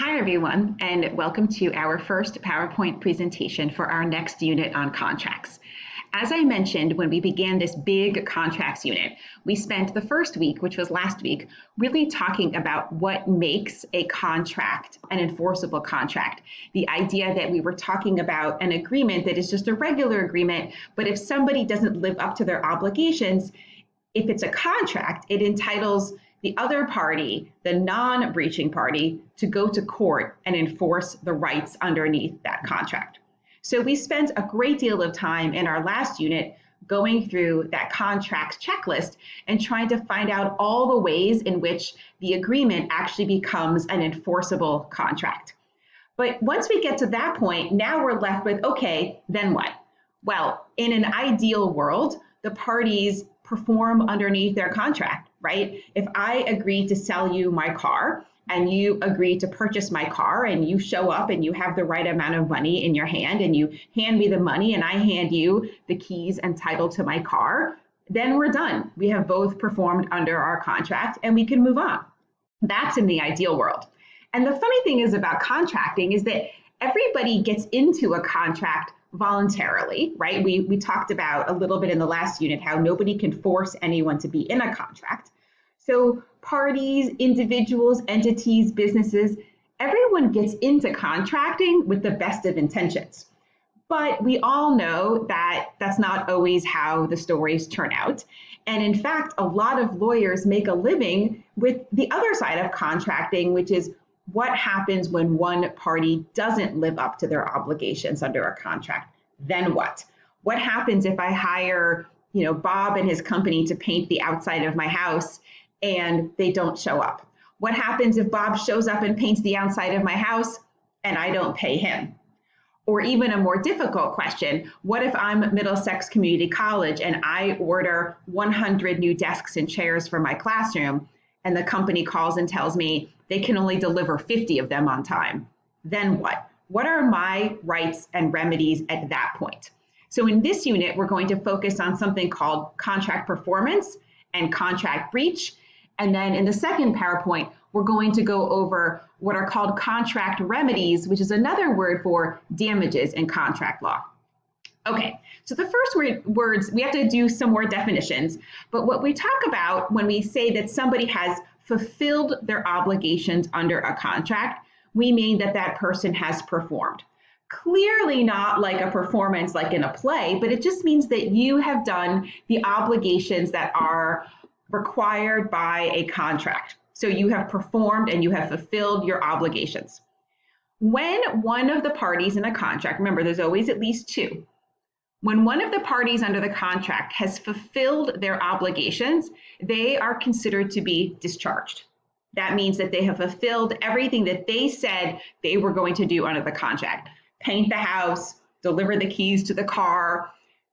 Hi, everyone, and welcome to our first PowerPoint presentation for our next unit on contracts. As I mentioned, when we began this big contracts unit, we spent the first week, which was last week, really talking about what makes a contract an enforceable contract. The idea that we were talking about an agreement that is just a regular agreement, but if somebody doesn't live up to their obligations, if it's a contract, it entitles the other party, the non-breaching party, to go to court and enforce the rights underneath that contract. So we spent a great deal of time in our last unit going through that contract checklist and trying to find out all the ways in which the agreement actually becomes an enforceable contract. But once we get to that point, now we're left with, okay, then what? Well, in an ideal world, the parties perform underneath their contract, right? If I agree to sell you my car and you agree to purchase my car and you show up and you have the right amount of money in your hand and you hand me the money and I hand you the keys and title to my car, then we're done. We have both performed under our contract and we can move on. That's in the ideal world. And the funny thing is about contracting is that everybody gets into a contract voluntarily, right? We talked about a little bit in the last unit how nobody can force anyone to be in a contract. So parties, individuals, entities, businesses, everyone gets into contracting with the best of intentions. But we all know that that's not always how the stories turn out. And in fact, a lot of lawyers make a living with the other side of contracting, which is what happens when one party doesn't live up to their obligations under a contract? Then what? What happens if I hire, Bob and his company to paint the outside of my house and they don't show up? What happens if Bob shows up and paints the outside of my house and I don't pay him? Or even a more difficult question, what if I'm Middlesex Community College and I order 100 new desks and chairs for my classroom and the company calls and tells me they can only deliver 50 of them on time? Then what? What are my rights and remedies at that point? So in this unit, we're going to focus on something called contract performance and contract breach. And then in the second PowerPoint, we're going to go over what are called contract remedies, which is another word for damages in contract law. Okay, so the first words, we have to do some more definitions, but what we talk about when we say that somebody has fulfilled their obligations under a contract, we mean that that person has performed. Clearly not like a performance like in a play, but it just means that you have done the obligations that are required by a contract. So you have performed and you have fulfilled your obligations. When one of the parties in a contract, remember there's always at least two, when one of the parties under the contract has fulfilled their obligations, they are considered to be discharged. That means that they have fulfilled everything that they said they were going to do under the contract. Paint the house, deliver the keys to the car,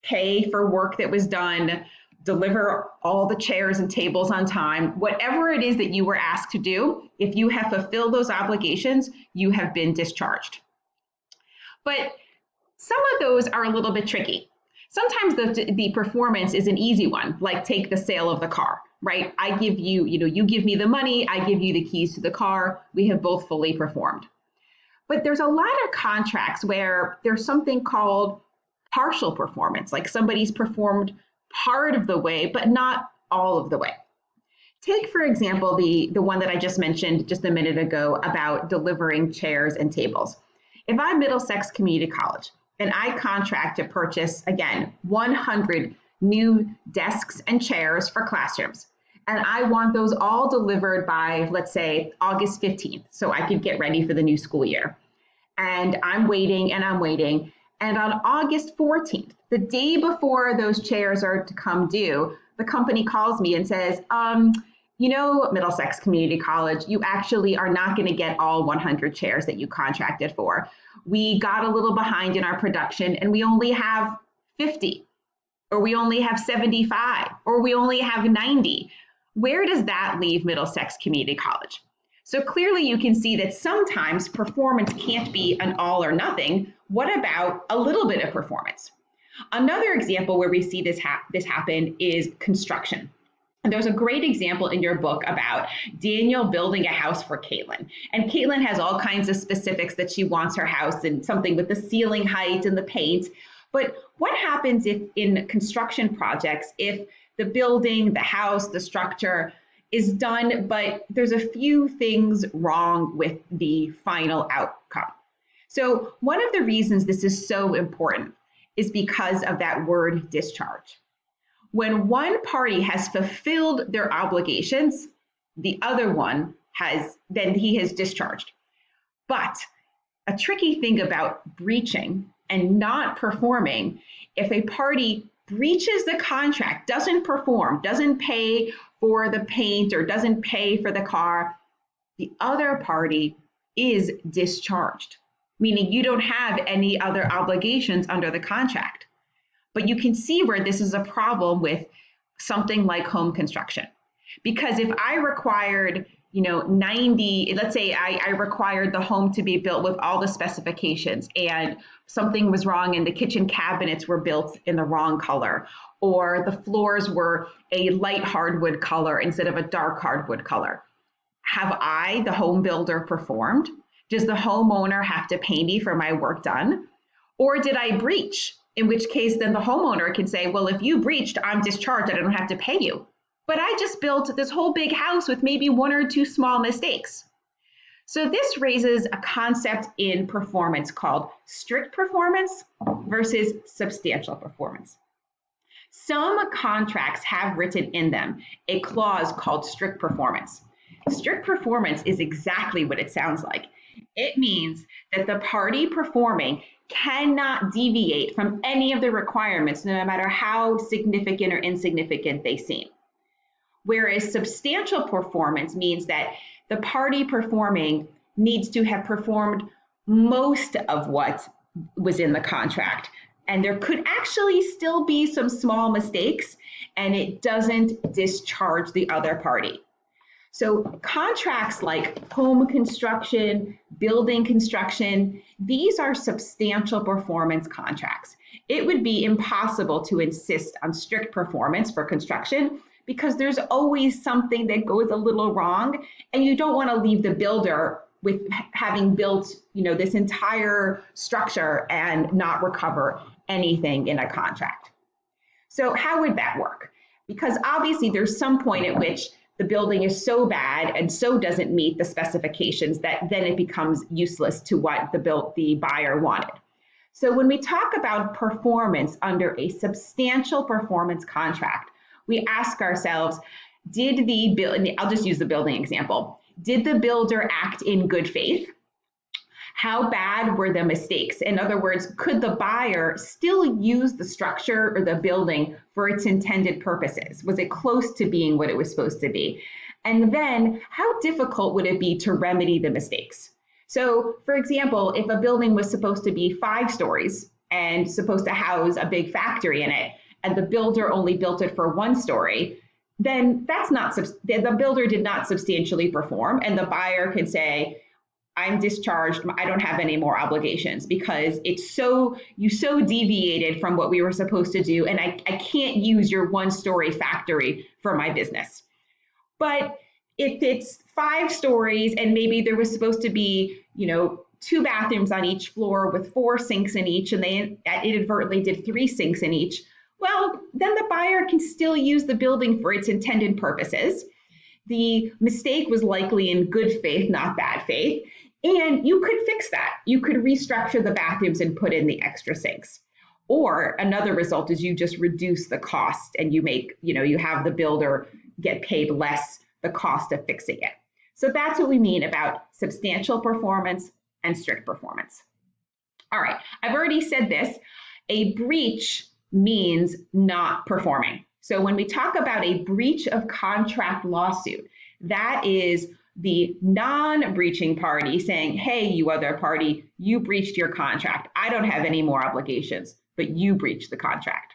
pay for work that was done, deliver all the chairs and tables on time. Whatever it is that you were asked to do, if you have fulfilled those obligations, you have been discharged. But some of those are a little bit tricky. Sometimes the performance is an easy one, like take the sale of the car, right? I give you, you give me the money, I give you the keys to the car, we have both fully performed. But there's a lot of contracts where there's something called partial performance, like somebody's performed part of the way, but not all of the way. Take, for example, the one that I just mentioned just a minute ago about delivering chairs and tables. If I'm Middlesex Community College, and I contract to purchase, again, 100 new desks and chairs for classrooms. And I want those all delivered by, let's say, August 15th, so I could get ready for the new school year. And I'm waiting and I'm waiting. And on August 14th, the day before those chairs are to come due, the company calls me and says, Middlesex Community College, you actually are not going to get all 100 chairs that you contracted for. We got a little behind in our production and we only have 50, or we only have 75, or we only have 90. Where does that leave Middlesex Community College? So clearly you can see that sometimes performance can't be an all or nothing. What about a little bit of performance? Another example where we see this happen is construction. And there's a great example in your book about Daniel building a house for Caitlin. And Caitlin has all kinds of specifics that she wants her house and something with the ceiling height and the paint. But what happens if in construction projects, if the building, the house, the structure is done, but there's a few things wrong with the final outcome? So one of the reasons this is so important is because of that word discharge. When one party has fulfilled their obligations, the other one then he has discharged. But a tricky thing about breaching and not performing, if a party breaches the contract, doesn't perform, doesn't pay for the paint or doesn't pay for the car, the other party is discharged, meaning you don't have any other obligations under the contract. But you can see where this is a problem with something like home construction. Because if I required, 90, let's say I required the home to be built with all the specifications and something was wrong and the kitchen cabinets were built in the wrong color, or the floors were a light hardwood color instead of a dark hardwood color. Have I, the home builder, performed? Does the homeowner have to pay me for my work done? Or did I breach? In which case, then the homeowner can say, well, if you breached, I'm discharged, I don't have to pay you. But I just built this whole big house with maybe one or two small mistakes. So this raises a concept in performance called strict performance versus substantial performance. Some contracts have written in them a clause called strict performance. Strict performance is exactly what it sounds like. It means that the party performing cannot deviate from any of the requirements, no matter how significant or insignificant they seem. Whereas substantial performance means that the party performing needs to have performed most of what was in the contract. And there could actually still be some small mistakes, and it doesn't discharge the other party. So contracts like home construction, building construction, these are substantial performance contracts. It would be impossible to insist on strict performance for construction because there's always something that goes a little wrong, and you don't want to leave the builder with having built, this entire structure and not recover anything in a contract. So how would that work? Because obviously there's some point at which the building is so bad and so doesn't meet the specifications that then it becomes useless to what the buyer wanted. So when we talk about performance under a substantial performance contract, we ask ourselves, I'll just use the building example. Did the builder act in good faith? How bad were the mistakes? In other words, could the buyer still use the structure or the building for its intended purposes? Was it close to being what it was supposed to be? And then how difficult would it be to remedy the mistakes? So, for example, if a building was supposed to be 5 stories and supposed to house a big factory in it, and the builder only built it for 1 story, then the builder did not substantially perform, and the buyer can say, I'm discharged, I don't have any more obligations because you so deviated from what we were supposed to do, and I can't use your 1-story factory for my business. But if it's 5 stories and maybe there was supposed to be, 2 bathrooms on each floor with 4 sinks in each, and they inadvertently did 3 sinks in each, well, then the buyer can still use the building for its intended purposes. The mistake was likely in good faith, not bad faith. And you could fix that. You could restructure the bathrooms and put in the extra sinks. Or another result is you just reduce the cost and you have the builder get paid less the cost of fixing it. So that's what we mean about substantial performance and strict performance. All right, I've already said this. A breach means not performing. So when we talk about a breach of contract lawsuit, that is the non-breaching party saying, hey, you other party, you breached your contract. I don't have any more obligations, but you breached the contract.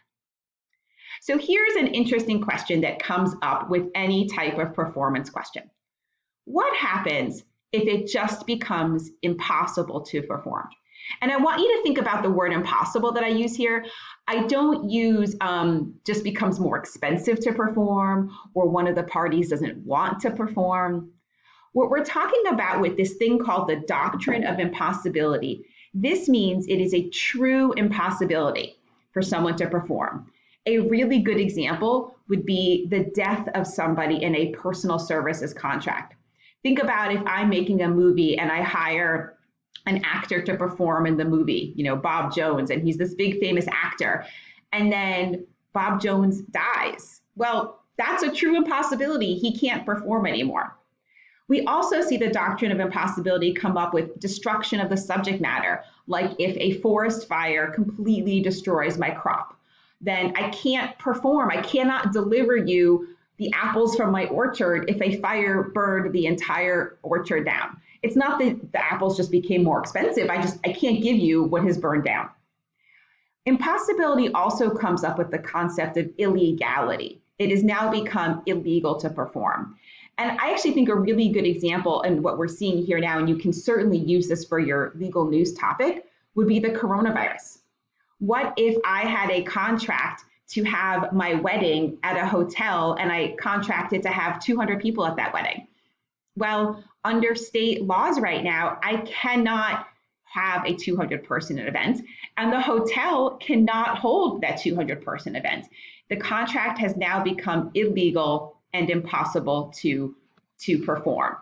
So here's an interesting question that comes up with any type of performance question. What happens if it just becomes impossible to perform? And I want you to think about the word impossible that I use here. I don't use just becomes more expensive to perform or one of the parties doesn't want to perform. What we're talking about with this thing called the doctrine of impossibility, this means it is a true impossibility for someone to perform. A really good example would be the death of somebody in a personal services contract. Think about if I'm making a movie and I hire an actor to perform in the movie, Bob Jones, and he's this big famous actor, and then Bob Jones dies. Well, that's a true impossibility. He can't perform anymore. We also see the doctrine of impossibility come up with destruction of the subject matter, like if a forest fire completely destroys my crop, then I can't perform. I cannot deliver you the apples from my orchard if a fire burned the entire orchard down. It's not that the apples just became more expensive. I can't give you what has burned down. Impossibility also comes up with the concept of illegality. It has now become illegal to perform. And I actually think a really good example and what we're seeing here now, and you can certainly use this for your legal news topic, would be the coronavirus. What if I had a contract to have my wedding at a hotel and I contracted to have 200 people at that wedding? Well, under state laws right now, I cannot have a 200-person event, and the hotel cannot hold that 200-person event. The contract has now become illegal and impossible to perform.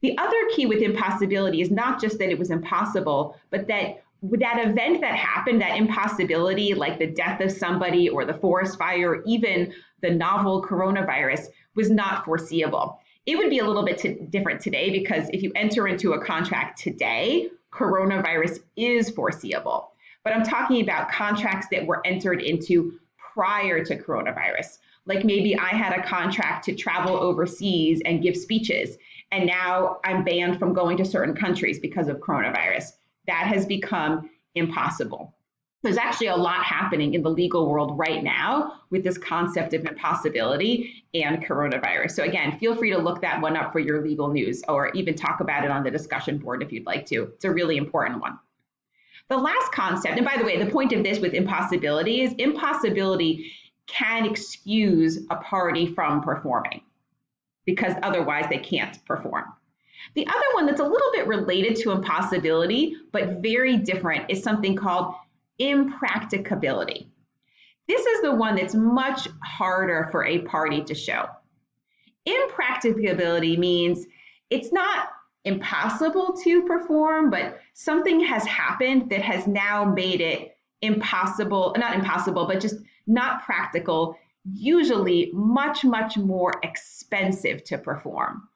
The other key with impossibility is not just that it was impossible, but that event that happened, that impossibility, like the death of somebody or the forest fire, or even the novel coronavirus, was not foreseeable. It would be a little bit different today because if you enter into a contract today, coronavirus is foreseeable. But I'm talking about contracts that were entered into prior to coronavirus. Like maybe I had a contract to travel overseas and give speeches, and now I'm banned from going to certain countries because of coronavirus. That has become impossible. There's actually a lot happening in the legal world right now with this concept of impossibility and coronavirus. So again, feel free to look that one up for your legal news or even talk about it on the discussion board if you'd like to. It's a really important one. The last concept, and by the way, the point of this with impossibility is impossibility can excuse a party from performing because otherwise they can't perform. The other one that's a little bit related to impossibility, but very different, is something called impracticability. This is the one that's much harder for a party to show. Impracticability means it's not impossible to perform, but something has happened that has now made it impossible, not impossible, but just not practical, usually much, much more expensive to perform.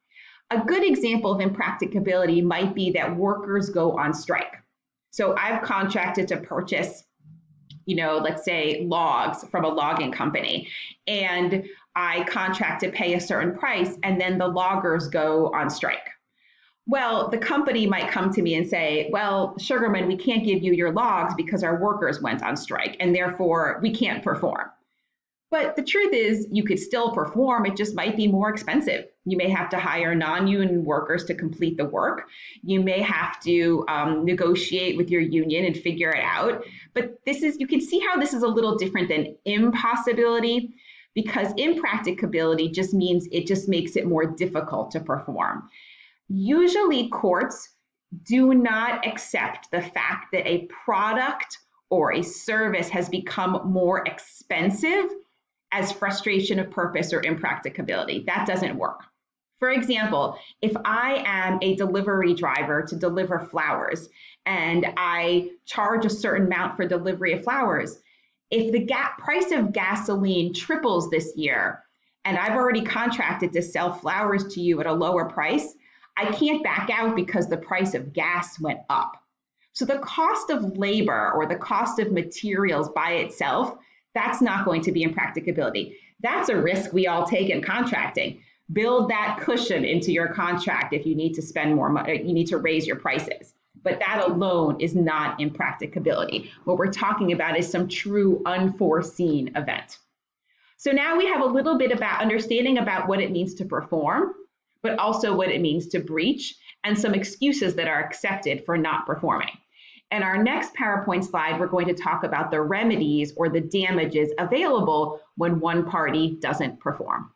A good example of impracticability might be that workers go on strike. So I've contracted to purchase, let's say logs from a logging company, and I contract to pay a certain price, and then the loggers go on strike. Well, the company might come to me and say, well, Sugarman, we can't give you your logs because our workers went on strike, and therefore we can't perform. But the truth is, you could still perform, it just might be more expensive. You may have to hire non-union workers to complete the work. You may have to negotiate with your union and figure it out. But you can see how this is a little different than impossibility, because impracticability just means it just makes it more difficult to perform. Usually courts do not accept the fact that a product or a service has become more expensive as frustration of purpose or impracticability. That doesn't work. For example, if I am a delivery driver to deliver flowers and I charge a certain amount for delivery of flowers, if the price of gasoline triples this year and I've already contracted to sell flowers to you at a lower price, I can't back out because the price of gas went up. So the cost of labor or the cost of materials by itself, that's not going to be impracticability. That's a risk we all take in contracting. Build that cushion into your contract if you need to spend more money, you need to raise your prices. But that alone is not impracticability. What we're talking about is some true unforeseen event. So now we have a little bit about understanding about what it means to perform, but also what it means to breach and some excuses that are accepted for not performing. In our next PowerPoint slide, we're going to talk about the remedies or the damages available when one party doesn't perform.